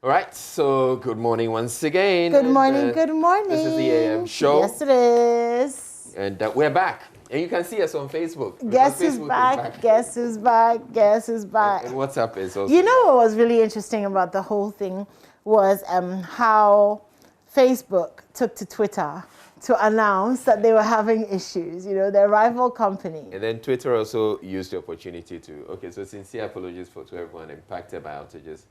All right, so good morning once again. Good morning, good morning. This is the AM show. Yes, it is. And we're back. And you can see us on Facebook. Guess who's Facebook back? Guess who's back? Guess who's back? And WhatsApp is also You know what was really interesting about the whole thing was how Facebook took to Twitter to announce that they were having issues, their rival company. And then Twitter also used the opportunity to, so sincere apologies to everyone impacted by outages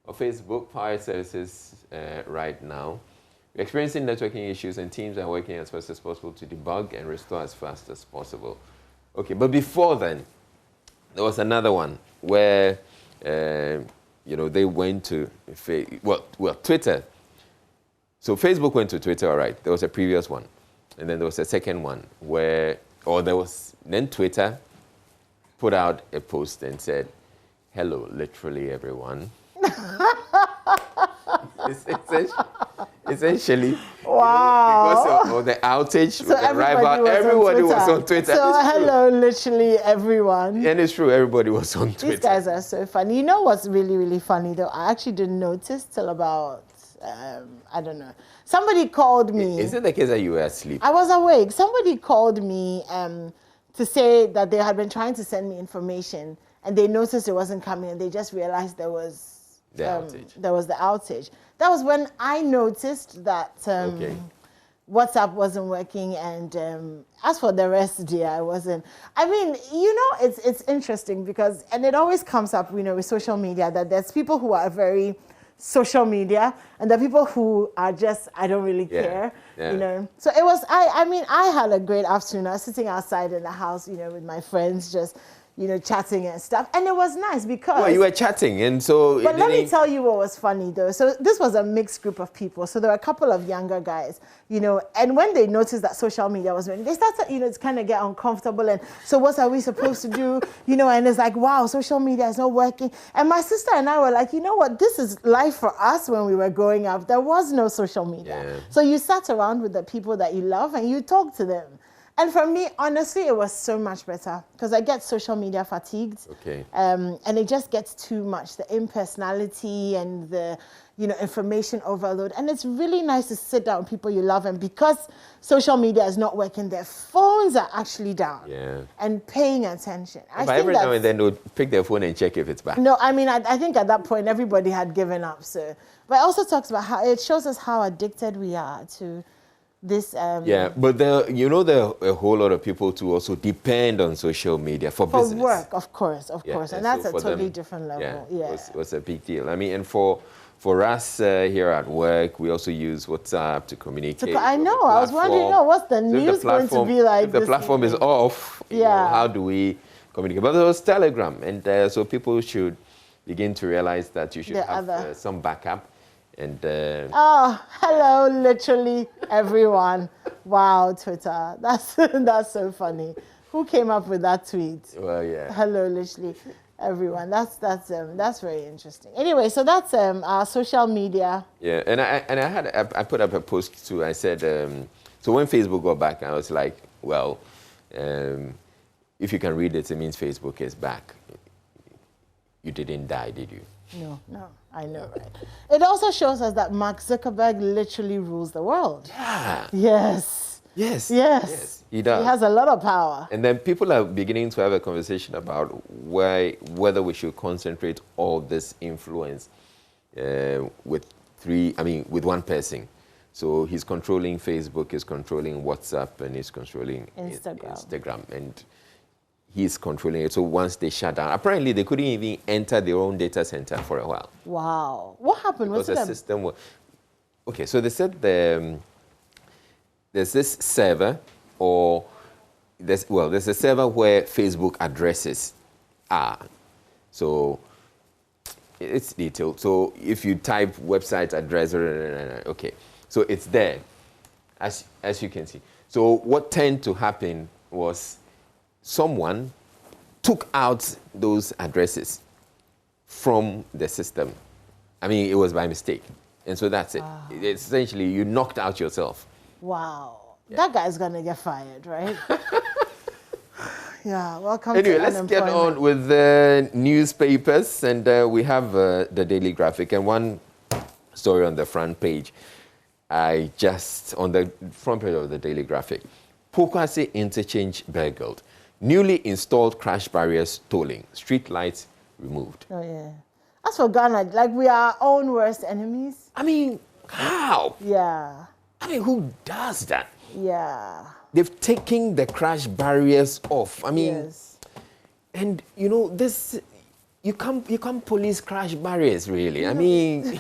of Facebook power services right now. We're experiencing networking issues and teams are working as fast as possible to debug and restore as fast as possible. Okay, but before then, there was another one where, they went to, Twitter. So Facebook went to Twitter, all right. There was a previous one. And then there was a second one then Twitter put out a post and said, hello, literally everyone. Essentially, wow. Because of the outage, so with the rival, everybody was on Twitter. So hello, literally everyone. And it's true, everybody was on Twitter. These guys are so funny. You know what's really, really funny though? I actually didn't notice till about, I don't know. Somebody called me. Is it the case that you were asleep? I was awake. Somebody called me to say that they had been trying to send me information and they noticed it wasn't coming and they just realized there was the outage. There was the outage. That was when I noticed that WhatsApp wasn't working, and as for the rest, dear, I wasn't. I mean, it's interesting because, and it always comes up, with social media, that there's people who are very social media, and there are people who are just, I don't really care, So it was, I had a great afternoon. I was sitting outside in the house, with my friends, just chatting and stuff. And it was nice because... Well, you were chatting, and so... But let me tell you what was funny, though. So this was a mixed group of people. So there were a couple of younger guys, and when they noticed that social media was running, they started, to kind of get uncomfortable. And so what are we supposed to do? And it's like, wow, social media is not working. And my sister and I were like, you know what? This is life for us when we were growing up. There was no social media. Yeah. So you sat around with the people that you love and you talked to them. And for me, honestly, it was so much better because I get social media fatigued. Okay. And it just gets too much, the impersonality and the, information overload. And it's really nice to sit down with people you love. And because social media is not working, their phones are actually down and paying attention. But every now and then they'll pick their phone and check if it's back. No, I think at that point, everybody had given up. So, but it also talks about how it shows us how addicted we are to this. But there are a whole lot of people who also depend on social media for business. For work, of course, and that's a totally different level. It was a big deal. I mean, and for us here at work, we also use WhatsApp to communicate. I know. I was wondering, what's the news going to be like? If the platform is off, how do we communicate? But there was Telegram, and so people should begin to realize that you should have some backup. And hello, literally everyone. Wow, Twitter. That's so funny. Who came up with that tweet? Well, yeah. Hello, literally everyone. That's very interesting. Anyway, so that's our social media. Yeah, and I put up a post too. I said so when Facebook got back, I was like, well, if you can read it, it means Facebook is back. You didn't die, did you? No, I know, right? It also shows us that Mark Zuckerberg literally rules the world. Yeah. Yes. He does. He has a lot of power. And then people are beginning to have a conversation about whether we should concentrate all this influence with one person. So he's controlling Facebook, he's controlling WhatsApp, and he's controlling Instagram. And he's controlling it. So once they shut down, apparently they couldn't even enter their own data center for a while. Wow. What happened? Because the system was... Okay, so they said there's this server, there's a server where Facebook addresses are. So it's detailed. So if you type website address, okay, so it's there, as you can see. So what tended to happen was someone took out those addresses from the system. I mean, it was by mistake. And so that's it. Wow. It's essentially, you knocked out yourself. Wow. Yeah. That guy's going to get fired, right? Yeah, welcome anyway, to let's get on with the newspapers. And we have the Daily Graphic. And one story on the front page. On the front page of the Daily Graphic, Pokwase interchange burgled. Newly installed crash barriers tolling. Street lights removed. Oh, yeah. As for Ghana, like we are our own worst enemies. I mean, how? Yeah. I mean, who does that? Yeah. They've taken the crash barriers off. I mean, yes. And you know, this, you can't police crash barriers, really. I mean,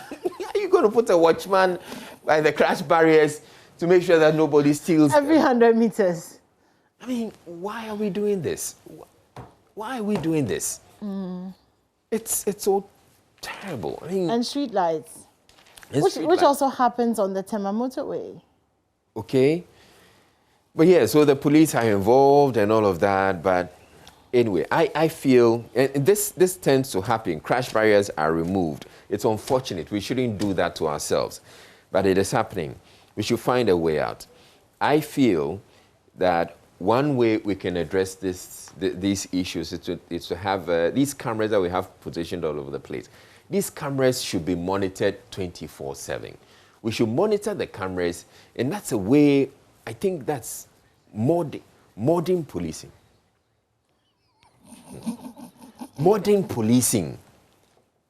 are you going to put a watchman by the crash barriers to make sure that nobody steals every 100 meters? I mean, why are we doing this? Why are we doing this? It's so terrible. I mean, and street lights, which also happens on the Tema motorway. Okay. But yeah, so the police are involved and all of that. But anyway, I feel, and this tends to happen. Crash barriers are removed. It's unfortunate. We shouldn't do that to ourselves. But it is happening. We should find a way out. I feel that one way we can address these issues is to have these cameras that we have positioned all over the place. These cameras should be monitored 24/7. We should monitor the cameras, and that's a way, I think that's modern policing. Modern policing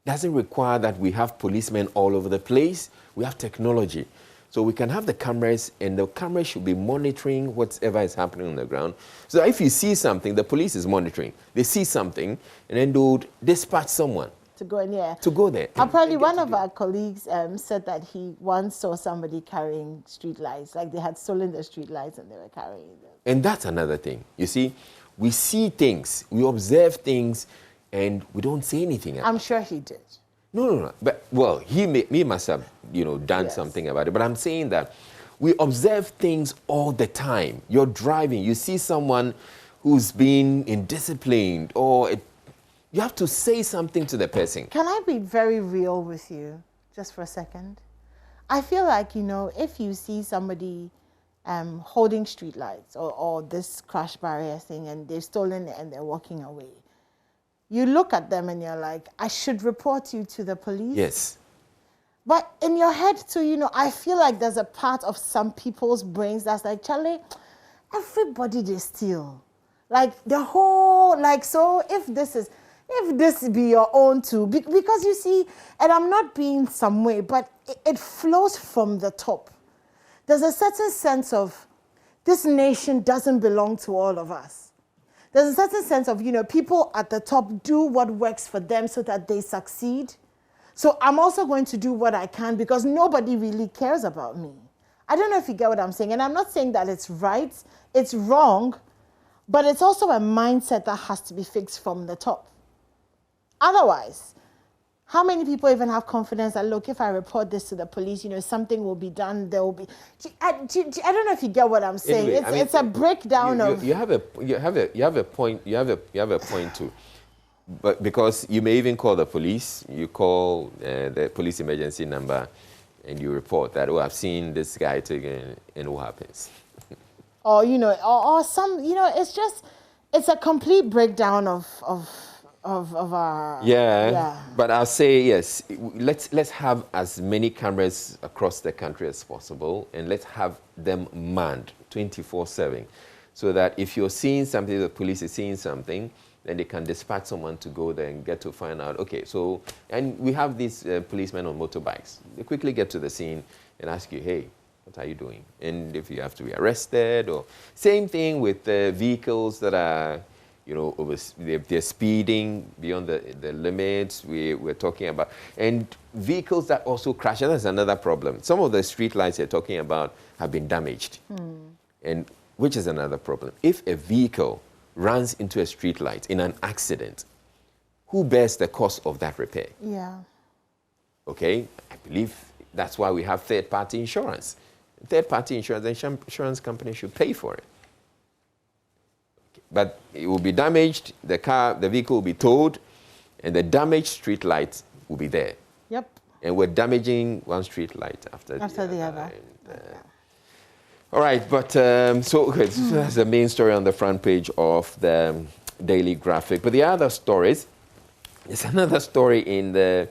doesn't require that we have policemen all over the place. We have technology. So we can have the cameras, and the cameras should be monitoring whatever is happening on the ground. So if you see something, the police is monitoring. They see something, and then they would dispatch someone. To go in, yeah. To go there. Apparently, one of our colleagues said that he once saw somebody carrying street lights, like they had stolen the street lights and they were carrying them. And that's another thing. You see, we see things, we observe things, and we don't say anything about it. I'm sure he did. No. But, well, he must have, done something about it. But I'm saying that we observe things all the time. You're driving, you see someone who's being indisciplined, or you have to say something to the person. Can I be very real with you, just for a second? I feel like, if you see somebody holding street lights or this crash barrier thing, and they've stolen it and they're walking away, you look at them and you're like, I should report you to the police. Yes. But in your head too, I feel like there's a part of some people's brains that's like, Charlie, everybody they steal. Like the whole, so if this be your own too, because you see, and I'm not being some way, but it flows from the top. There's a certain sense of this nation doesn't belong to all of us. There's a certain sense of, people at the top do what works for them so that they succeed. So I'm also going to do what I can because nobody really cares about me. I don't know if you get what I'm saying. And I'm not saying that it's right, it's wrong, but it's also a mindset that has to be fixed from the top. Otherwise, how many people even have confidence that, look, if I report this to the police, something will be done, there will be... I don't know if you get what I'm saying. Anyway, it's a breakdown of... You have a point too. But because you may even call the police, you call the police emergency number, and you report that, I've seen this guy taken, and what happens? Or, or some, it's a complete breakdown of our... Yeah, but I'll say, yes, let's have as many cameras across the country as possible, and let's have them manned 24/7, so that if you're seeing something, the police is seeing something, then they can dispatch someone to go there and get to find out, okay, so, and we have these policemen on motorbikes. They quickly get to the scene and ask you, hey, what are you doing? And if you have to be arrested, or same thing with vehicles that are, they're speeding beyond the limits we're talking about. And vehicles that also crash, and that's another problem. Some of the street lights you're talking about have been damaged, and which is another problem. If a vehicle runs into a street light in an accident, who bears the cost of that repair? Yeah. Okay, I believe that's why we have third-party insurance. Third-party insurance, the insurance company should pay for it. But it will be damaged, the vehicle will be towed, and the damaged street light will be there. Yep. And we're damaging one street light after the other. And, all right, but so that's the main story on the front page of the Daily Graphic. But the other stories, there's another story in the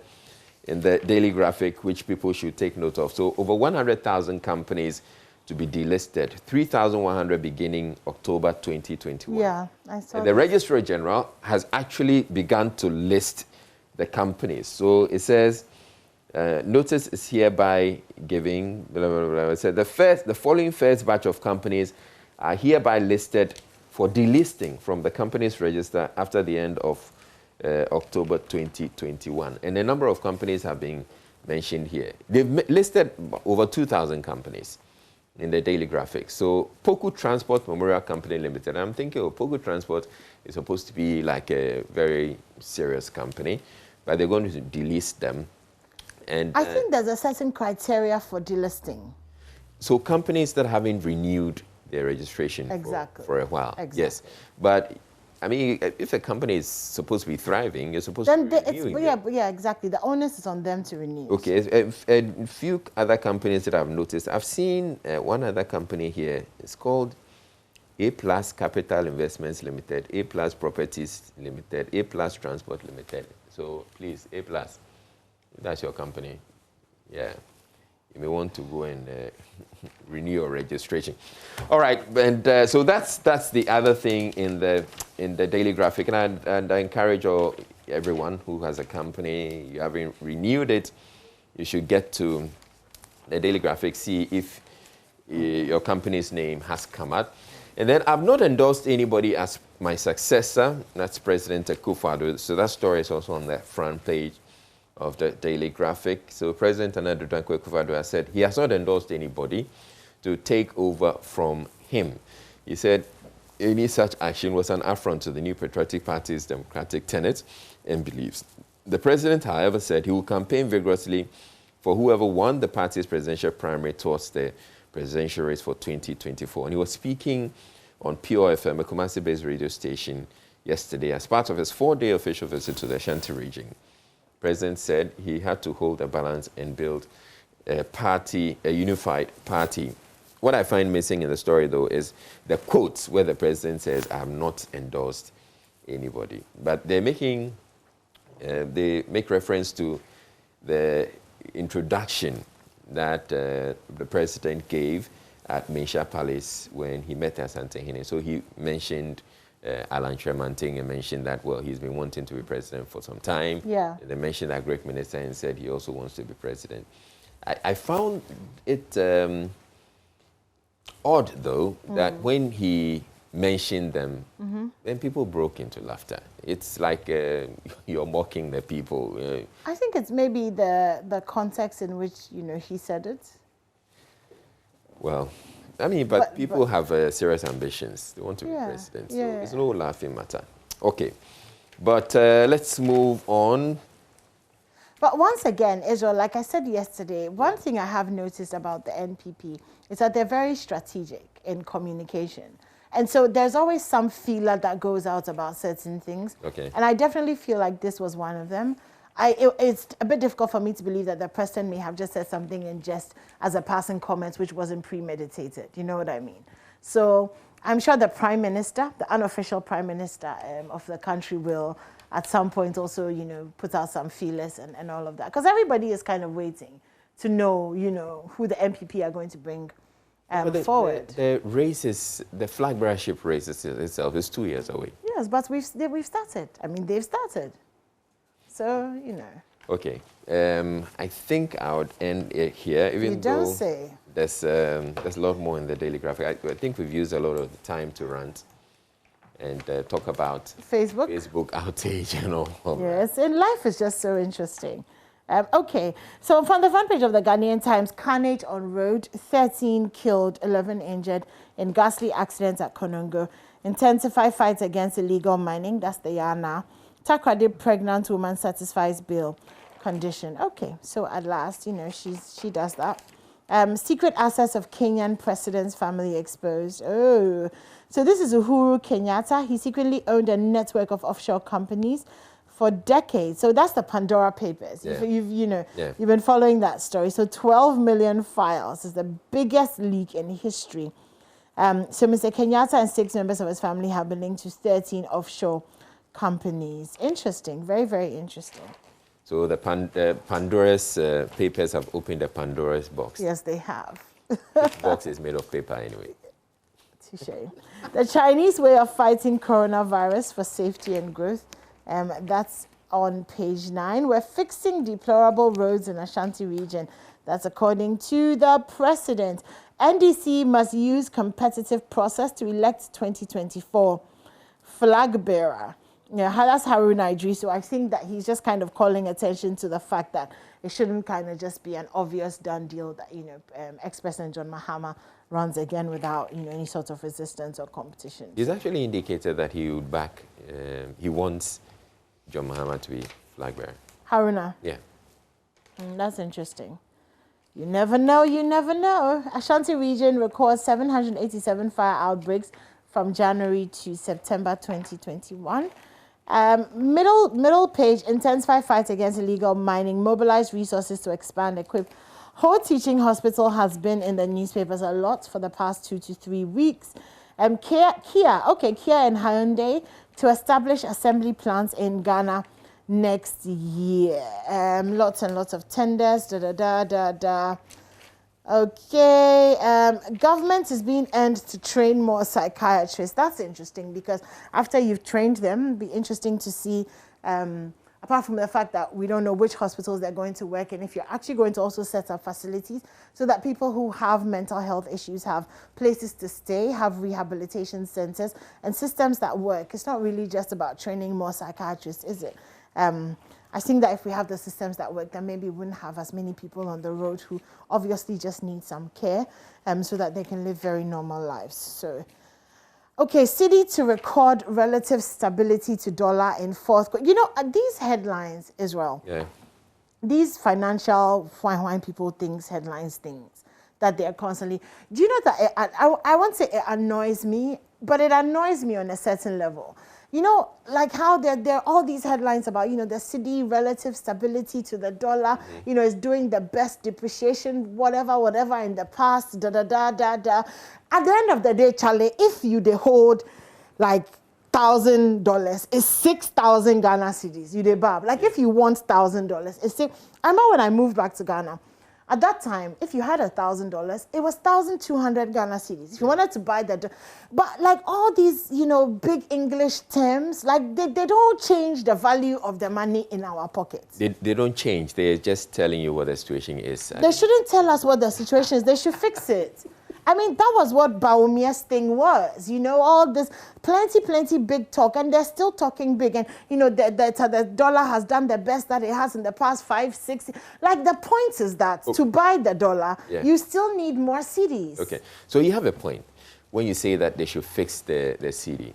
in the daily graphic, which people should take note of. So over 100,000 companies to be delisted, 3,100 beginning October 2021. Yeah, I saw and the Registrar General has actually begun to list the companies. So it says, notice is hereby giving, blah, blah, blah. It said the following first batch of companies are hereby listed for delisting from the company's register after the end of October 2021. And a number of companies have been mentioned here. They've listed over 2,000 companies in the daily graphic. So Poku Transport Memorial Company Limited. I'm thinking, Poku Transport is supposed to be like a very serious company, but they're going to delist them. And I think there's a certain criteria for delisting. So companies that haven't renewed their registration for a while. Exactly. Yes. But I mean, if a company is supposed to be thriving, you're supposed to be renewing it. Yeah, exactly. The onus is on them to renew. Okay, a few other companies that I've noticed. I've seen one other company here. It's called A Plus Capital Investments Limited, A Plus Properties Limited, A Plus Transport Limited. So please, A Plus, that's your company. Yeah, you may want to go and renew your registration. All right, and so that's the other thing in the daily graphic, and I encourage everyone who has a company, you haven't renewed it, you should get to the daily graphic, see if your company's name has come out. And then I've not endorsed anybody as my successor. That's President Akufo-Addo. So that story is also on the front page of the daily graphic. So President Akufo-Addo has said he has not endorsed anybody to take over from him. He said any such action was an affront to the New Patriotic Party's democratic tenets and beliefs. The president, however, said he will campaign vigorously for whoever won the party's presidential primary towards the presidential race for 2024. And he was speaking on Pure FM, a Kumasi-based radio station, yesterday as part of his 4-day official visit to the Ashanti region. The president said he had to hold a balance and build a unified party. What I find missing in the story, though, is the quotes where the president says, I have not endorsed anybody. But they make reference to the introduction that the president gave at Mensha Palace when he met Asantehene. So he mentioned Alan Tremanting and mentioned that, well, he's been wanting to be president for some time. Yeah. And they mentioned that great minister and said he also wants to be president. I found it odd, though, that when he mentioned them, then people broke into laughter. It's like you're mocking the people. I think it's maybe the context in which, he said it. Well, I mean, but people have serious ambitions. They want to be president. So it's no laughing matter. Okay. But let's move on. But once again, Israel, like I said yesterday, one thing I have noticed about the NPP is that they're very strategic in communication. And so there's always some feeler that goes out about certain things. Okay. And I definitely feel like this was one of them. It's a bit difficult for me to believe that the president may have just said something in just as a passing comment, which wasn't premeditated. You know what I mean? So I'm sure the prime minister, the unofficial prime minister of the country will at some point also, put out some feelers and all of that. Because everybody is kind of waiting to know, who the NPP are going to bring forward. The races, the flag bearership race itself is 2 years away. Yes, but we've started. I mean, they've started. So, Okay. I think I would end it here, even though there's a lot more in the daily graphic. I think we've used a lot of the time to rant and talk about Facebook outage and all. Yes, and life is just so interesting. Okay, so from the front page of the Ghanaian Times, carnage on road, 13 killed, 11 injured in ghastly accidents at Konongo. Intensify fights against illegal mining, that's the Yana. Takrady pregnant woman satisfies bail condition. Okay, so at last, she does that. Secret assets of Kenyan president's family exposed. Oh, so this is Uhuru Kenyatta. He secretly owned a network of offshore companies for decades. So that's the Pandora Papers. Yeah. You've been following that story. So 12 million files is the biggest leak in history. So Mr. Kenyatta and 6 members of his family have been linked to 13 offshore companies. Interesting. Very, very interesting. So the Pandora's papers have opened the Pandora's box. Yes, they have. Which box is made of paper anyway? Touché. The Chinese way of fighting coronavirus for safety and growth. That's on page 9. We're fixing deplorable roads in Ashanti region. That's according to the president. NDC must use competitive process to elect 2024 flag bearer. Yeah, that's Haruna Idris. So I think that he's just kind of calling attention to the fact that it shouldn't kind of just be an obvious done deal that, ex-President John Mahama runs again without, any sort of resistance or competition. He's actually indicated that he would back, he wants John Mahama to be flag bearer. Haruna? Yeah. That's interesting. You never know, you never know. Ashanti region records 787 fire outbreaks from January to September 2021. Middle page, intensify fight against illegal mining, mobilize resources to expand, equip. Whole Teaching Hospital has been in the newspapers a lot for the past 2 to 3 weeks. Kia and Hyundai to establish assembly plants in Ghana next year. Lots and lots of tenders, Okay, government is being earned to train more psychiatrists. That's interesting because after you've trained them, it'd be interesting to see, apart from the fact that we don't know which hospitals they're going to work in, if you're actually going to also set up facilities so that people who have mental health issues have places to stay, have rehabilitation centers and systems that work. It's not really just about training more psychiatrists, is it? I think that if we have the systems that work, then maybe we wouldn't have as many people on the road who obviously just need some care so that they can live very normal lives. So, okay, cedi to record relative stability to dollar in fourth quarter. These headlines, Israel, these financial wine people headlines things that they are constantly. Do you know that I won't say it annoys me, but it annoys me on a certain level. Like how there are all these headlines about, the cedi relative stability to the dollar, is doing the best depreciation, whatever in the past, At the end of the day, Charlie, if they hold like $1,000, it's 6,000 Ghana cedis. You dey bab. Like if you want $1,000, it's I remember when I moved back to Ghana. At that time, if you had $1,000, it was 1,200 Ghana cedis. If you wanted to buy that, but like all these, big English terms, like they don't change the value of the money in our pockets. They don't change. They're just telling you what the situation is. They shouldn't tell us what the situation is. They should fix it. I mean, that was what Baumia's thing was, all this plenty big talk, and they're still talking big. And, the dollar has done the best that it has in the past 5, 6. Like, the point is that to buy the dollar, you still need more cedis. Okay, so you have a point when you say that they should fix the cedi.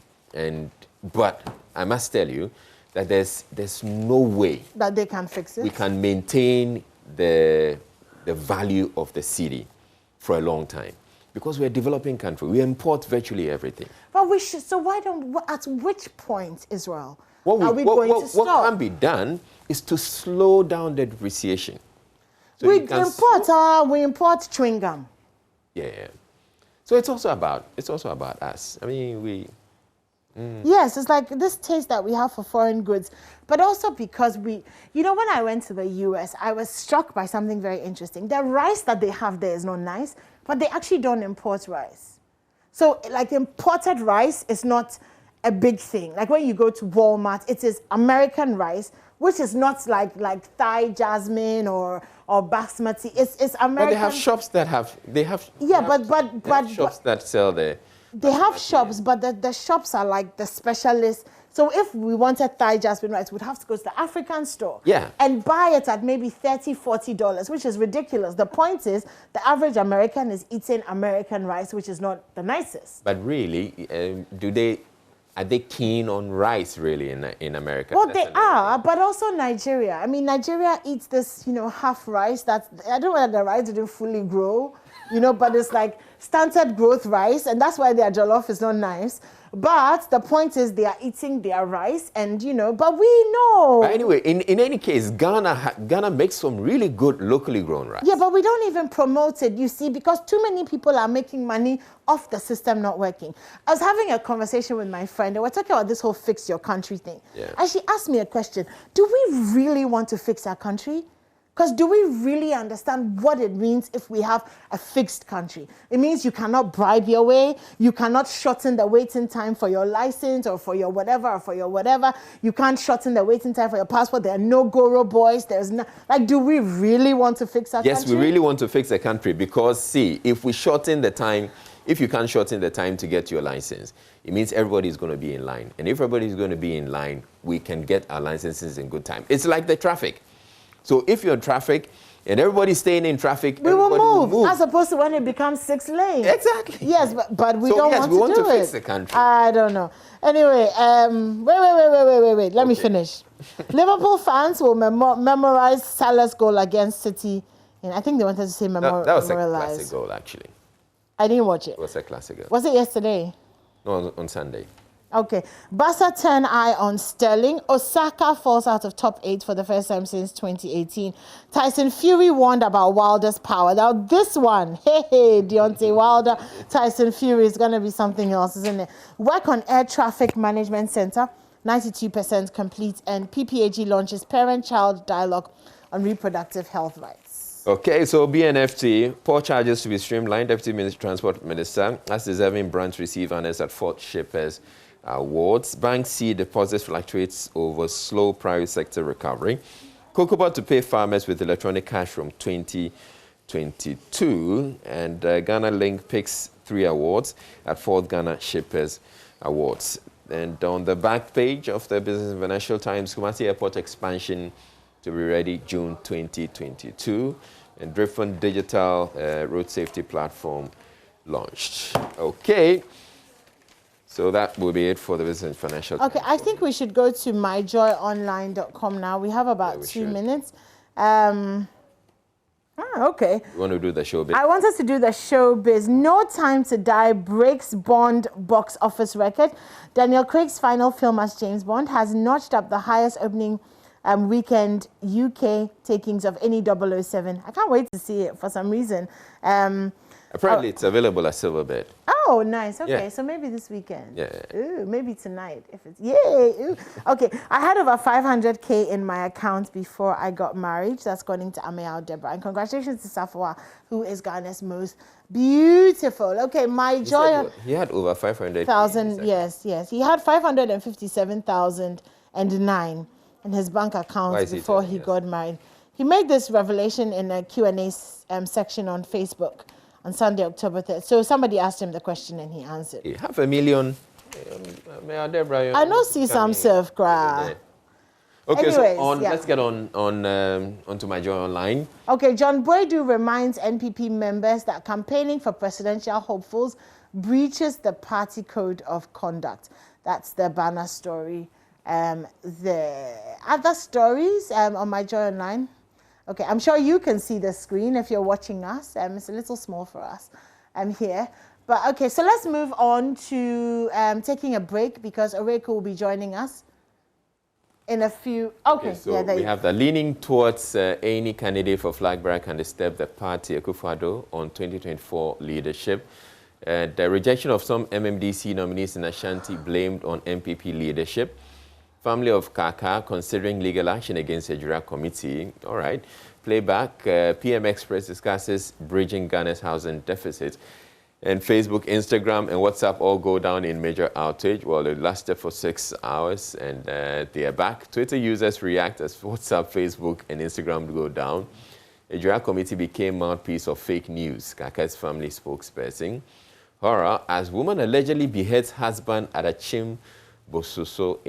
But I must tell you that there's no way that they can fix it. We can maintain the value of the cedi for a long time. Because we're a developing country, we import virtually everything. But we should. So at which point, Israel, are we going to stop? What can be done is to slow down the depreciation. So we import chewing gum. Yeah. So it's also about us. I mean, Yes, it's like this taste that we have for foreign goods, but also because when I went to the US, I was struck by something very interesting. The rice that they have there is not nice, but they actually don't import rice. So like imported rice is not a big thing. Like when you go to Walmart, it is American rice, which is not like Thai jasmine or basmati. It's American. But they have shops that have shops that sell there. They have shops, but the shops are like the specialists. So if we wanted Thai jasmine rice, we'd have to go to the African store and buy it at maybe $30, $40, which is ridiculous. The point is, the average American is eating American rice, which is not the nicest. But really, are they keen on rice really in America? Well, they are, but also Nigeria. I mean, Nigeria eats this, half rice. I don't know whether the rice didn't fully grow, but it's like stunted growth rice, and that's why their jollof is not nice. But the point is they are eating their rice, and but we know. But anyway, in any case, Ghana makes some really good locally grown rice. Yeah, but we don't even promote it, you see, because too many people are making money off the system not working. I was having a conversation with my friend, and we're talking about this whole fix your country thing. Yeah. And she asked me a question. Do we really want to fix our country? Because do we really understand what it means if we have a fixed country? It means you cannot bribe your way. You cannot shorten the waiting time for your license or for your whatever. You can't shorten the waiting time for your passport. There are no Goro boys. There's no, do we really want to fix our country? Yes, we really want to fix the country because, see, if we shorten the time, if you can't shorten the time to get your license, it means everybody is going to be in line. And if everybody is going to be in line, we can get our licenses in good time. It's like the traffic. So if you're in traffic and everybody's staying in traffic, we will move. As opposed to when it becomes 6 lanes. Exactly. Yes, but we don't want to do it. Fix the country. I don't know. Anyway, wait. Let me finish. Liverpool fans will memorize Salah's goal against City. And I think they wanted to say memorialize. That was a classic goal, actually. I didn't watch it. It was a classic goal. Was it yesterday? No, on Sunday. Okay. Barca turn eye on Sterling. Osaka falls out of top 8 for the first time since 2018. Tyson Fury warned about Wilder's power. Now this one, Deontay Wilder, Tyson Fury is going to be something else, isn't it? Work on Air Traffic Management Center, 92% complete. And PPAG launches parent-child dialogue on reproductive health rights. Okay, so BNFT, poor charges to be streamlined. Deputy Transport Minister, as deserving brands receive honors at 4th Shippers Awards. Banks see deposits fluctuates over slow private sector recovery. Cocoa to pay farmers with electronic cash from 2022. And Ghana Link picks 3 awards at 4th Ghana Shippers Awards. And on the back page of the Business and Financial Times, Kumasi Airport expansion to be ready June 2022. And Driven Digital Road Safety Platform launched. Okay. So that will be it for the Business and Financial Times. Okay, I think we should go to myjoyonline.com now. We have about 2 minutes. Okay. You want to do the showbiz? I want us to do the showbiz. No Time to Die breaks Bond box office record. Daniel Craig's final film as James Bond has notched up the highest opening weekend UK takings of any 007. I can't wait to see it for some reason. Apparently, it's available at Silverbird. Oh, nice. Okay, Yeah. So maybe this weekend. Yeah. Ooh, maybe tonight. If it's yay. Ooh. Okay, I had over 500K in my account before I got married. That's according to Ameao Deborah. And congratulations to Safwa, who is Ghana's most beautiful. Okay, my joy. He had over 500,000. Yes. He had 557,009 in his bank account before he got married. He made this revelation in a Q&A section on Facebook on Sunday, October 3rd. So somebody asked him the question and he answered. 500,000. I know see some surf cry. Okay, Anyways, so let's get onto My Joy Online. Okay, John Boydu reminds NPP members that campaigning for presidential hopefuls breaches the party code of conduct. That's the banner story. The other stories on My Joy Online. Okay, I'm sure you can see the screen if you're watching us. It's a little small for us here. But okay, so let's move on to taking a break because Oreko will be joining us in a few. Okay, so we have the leaning towards any candidate for flag bearer can step the party Akufo-Addo on 2024 leadership. The rejection of some MMDC nominees in Ashanti blamed on MPP leadership. Family of Kaka considering legal action against the Jura Committee. All right. Playback. PM Express discusses bridging Ghana's housing deficit. And Facebook, Instagram, and WhatsApp all go down in major outage. Well, it lasted for 6 hours, and they are back. Twitter users react as WhatsApp, Facebook, and Instagram go down. The Jura Committee became mouthpiece of fake news. Kaka's family spokesperson. Horror as woman allegedly beheads husband at a Chim Bosusu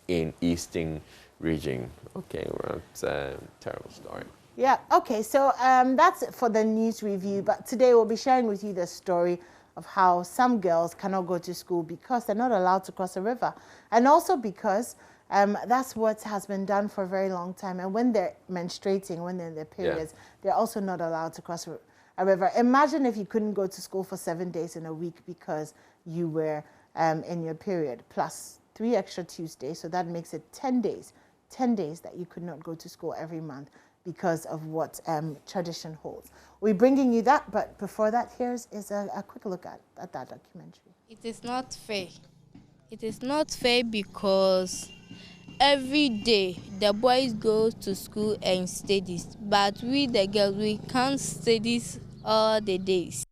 in Eastern region. Okay, well, it's a terrible story. Yeah, okay, so that's it for the news review. But today we'll be sharing with you the story of how some girls cannot go to school because they're not allowed to cross a river. And also because that's what has been done for a very long time. And when they're menstruating, when they're in their periods, they're also not allowed to cross However, imagine if you couldn't go to school for 7 days in a week because you were in your period, plus 3 extra Tuesdays, so that makes it 10 days. 10 days that you could not go to school every month because of what tradition holds. We're bringing you that, but before that, here's a quick look at that documentary. It is not fair. It is not fair because every day the boys go to school and studies, but we the girls, we can't study all the days.